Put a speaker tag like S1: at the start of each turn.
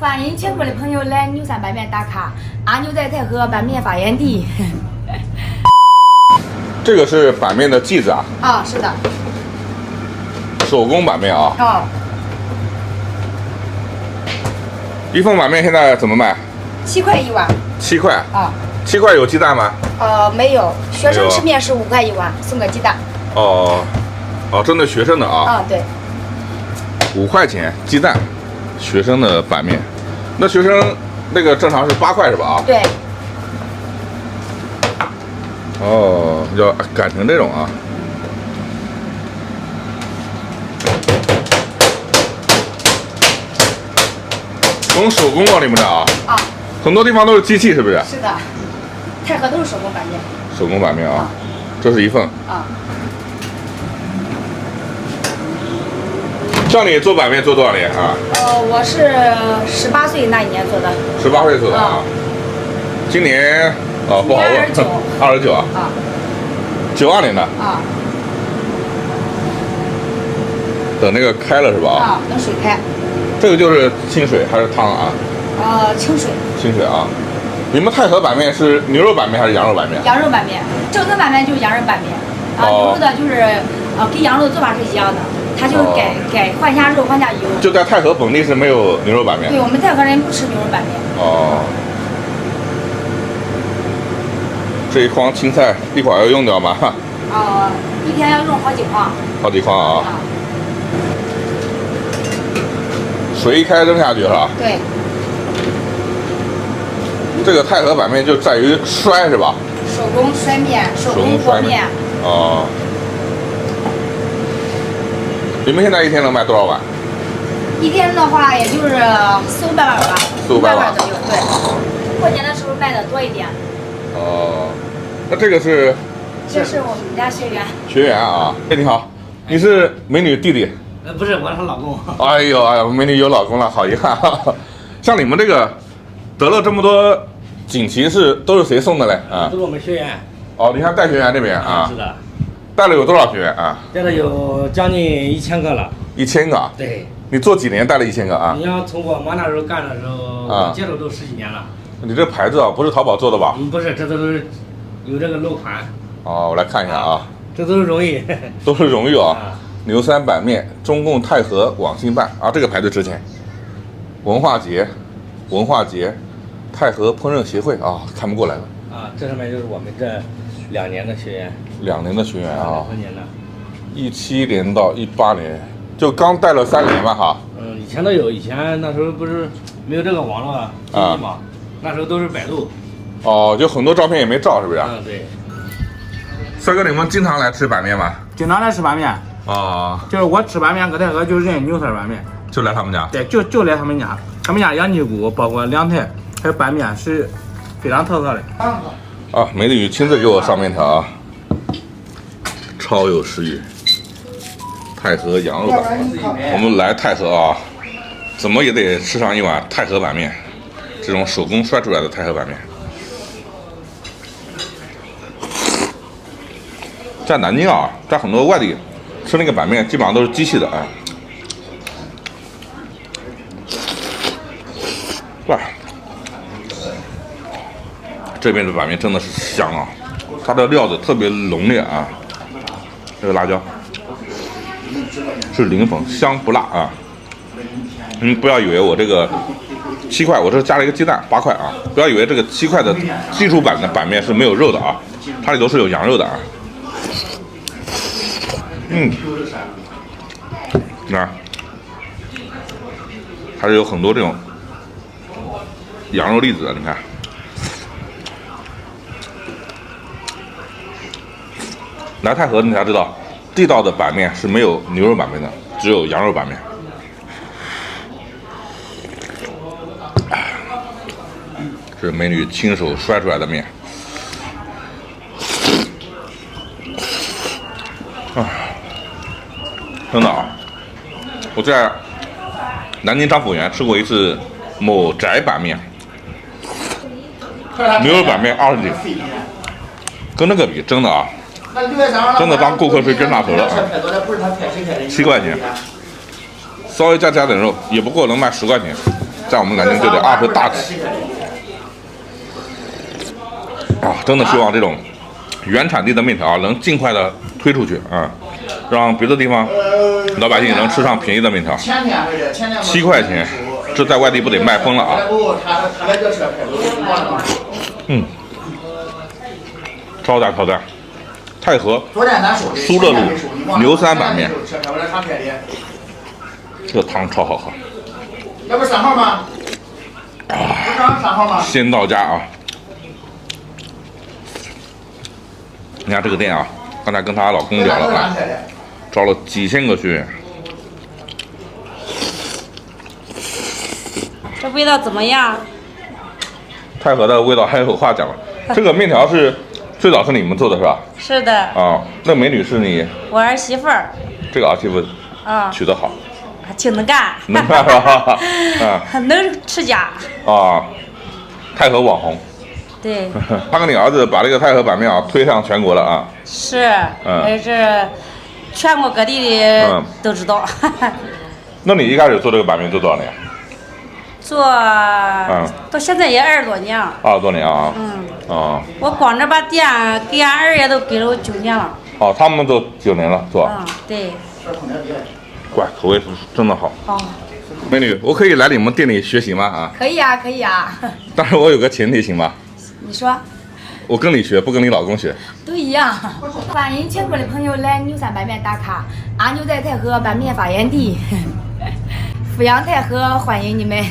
S1: 欢迎全国的朋友来牛山拌面打卡，阿牛在太和拌面发源地。
S2: 这个是拌面的剂子啊？
S1: 啊，是的。
S2: 手工拌面啊？
S1: 哦。
S2: 一份拌面现在怎么卖
S1: 7块1碗。
S2: 7块。
S1: 啊。
S2: 7块有鸡蛋吗？
S1: 没有，学生吃面是5块1碗，送个鸡蛋。
S2: 哦，针对学生的啊。
S1: 啊，对。
S2: 5块钱鸡蛋，学生的拌面。那学生那个正常是8块是吧？啊。
S1: 对。
S2: 哦，要擀成这种啊。从手工往里面的啊。
S1: 啊。
S2: 很多地方都是机器，是不是？
S1: 是的。太和都是手工拌面。
S2: 手工拌面啊，这是一份。
S1: 啊。
S2: 像你做拌面做多少年啊？
S1: 我是18岁那一年做的。
S2: 18岁做的啊。今年不好问。29啊。
S1: 啊。
S2: 92年的。
S1: 啊。
S2: 等那个开了是吧？
S1: 啊，等水开。
S2: 这个就是清水还是汤啊？
S1: 清水。
S2: 清水啊。你们太和拌面是牛肉拌面还是羊肉拌面？
S1: 羊肉拌面，正宗拌面就是羊肉拌面。牛肉的就是跟羊肉的做法是一样的，它就是改换一下肉，换一下油。
S2: 就在太和本地是没有牛肉拌面。
S1: 对，我们太和人不吃牛肉拌面。
S2: 哦。这一筐青菜一会儿要用掉吗？
S1: 一天要用好几筐。
S2: 好几筐啊。水一开扔下去是吧？
S1: 对。
S2: 这个太和拌面就在于摔是吧？
S1: 手工摔面，手工和面。
S2: 哦。你们现在一天能卖多少碗？
S1: 一天的话，也就是400-500碗吧。400-500碗左右，对。过年的时候卖的多一点。
S2: 哦，那这个是？
S1: 这是我们家学员。
S2: 学员啊，哎，你好，你是美女弟弟？
S3: 不是，我是她老公。
S2: 哎呦，美女有老公了，好遗憾。像你们这个得了这么多锦旗都是谁送的嘞？啊，
S3: 都是我们学员。
S2: 哦，你看带学员这边啊？
S3: 是的。
S2: 带了有多少学员啊？
S3: 带了有将近1000个了。
S2: 1000个？
S3: 对。
S2: 你做几年带了1000个啊？
S3: 你要从我妈那时候干的时候，我接手都10几年了。
S2: 你这牌子啊，不是淘宝做的吧？
S3: 不是，这都是有这个落款。
S2: 哦，我来看一下啊。
S3: 这都是荣誉。
S2: 都是荣誉啊。牛山拌面，中共太和网信办啊，这个牌子值钱。文化节，太和烹饪协会啊，看不过来了。
S3: 这上面就是我们这2年的学员。
S2: 2年的学员啊。
S3: 2年的。
S2: 17年到18年，就刚带了3年吧哈。
S3: 以前都有，以前那时候不是没有这个网络经济嘛，那时候都是百度。
S2: 哦，就很多照片也没照，是不是？
S3: 对。
S2: 帅哥，你们经常来吃拌面吗？
S4: 经常来吃拌面。就是我吃拌面搁太和就认牛山拌面，
S2: 就来他们家。
S4: 对，就来他们家，他们家羊脊骨包括凉菜还有拌面是非常特色的。
S2: 美女亲自给我上面条啊，超有食欲。太和羊肉拌面，我们来太和啊，怎么也得吃上一碗太和拌面，这种手工摔出来的太和拌面。在南京啊，在很多外地吃那个拌面基本上都是机器的啊。哇，这边的拌面真的是香啊，它的料子特别浓烈啊。这个辣椒是零粉，香不辣啊。不要以为我这个7块，我这加了一个鸡蛋8块啊。不要以为这个7块的基础版的拌面是没有肉的啊，它里头是有羊肉的啊。还是有很多这种羊肉粒子的，你看。来太和你才知道，地道的拌面是没有牛肉拌面的，只有羊肉拌面。是美女亲手摔出来的面。真的啊，我在南京张府园吃过一次某宅拌面，牛肉拌面20斤，跟那个比，真的啊，真的当顾客是真大头了啊，7块钱，稍微再加点肉，也不过能卖10块钱。在我们南京就得20大几。啊，真的希望这种原产地的面条能尽快的推出去啊，让别的地方老百姓能吃上便宜的面条。7块钱，这在外地不得卖疯了啊！嗯，超赞超赞！太和苏乐路牛三板面，这个汤超好喝。
S4: 要不3号吗？3号吗？
S2: 鲜到家啊！你看这个店啊，刚才跟她老公聊了啊，招了几千个学员。
S5: 这味道怎么样？
S2: 太和的味道还有话讲了。这个面条是最早是你们做的是吧？
S5: 是的，
S2: 啊，那美女是你
S5: 我儿媳妇儿
S2: 这个儿媳妇
S5: 啊，
S2: 娶得好，
S5: 挺能干，
S2: 能干是吧？啊
S5: 能持家。
S2: 啊，太和网红。
S5: 对，
S2: 他跟你儿子把这个太和板面啊推向全国了啊。
S5: 是，这全国各地的都知道。
S2: 那你一开始做这个板面做多少年？
S5: 做，到现在也20多年了。
S2: 20多年啊。啊。
S5: 我光这把店给俺儿也都给了我9年了。
S2: 哦，他们都9年了，是吧？
S5: 对。
S2: 怪，口味是真的好。
S5: 哦。
S2: 美女，我可以来你们店里学习吗？啊。
S1: 可以啊，可以啊。
S2: 但是我有个前提，行吗？
S1: 你说。
S2: 我跟你学，不跟你老公学。
S1: 都一样。欢迎全国的朋友来牛三板面打卡，阿牛在太和板面发源地，阜阳太和欢迎你们。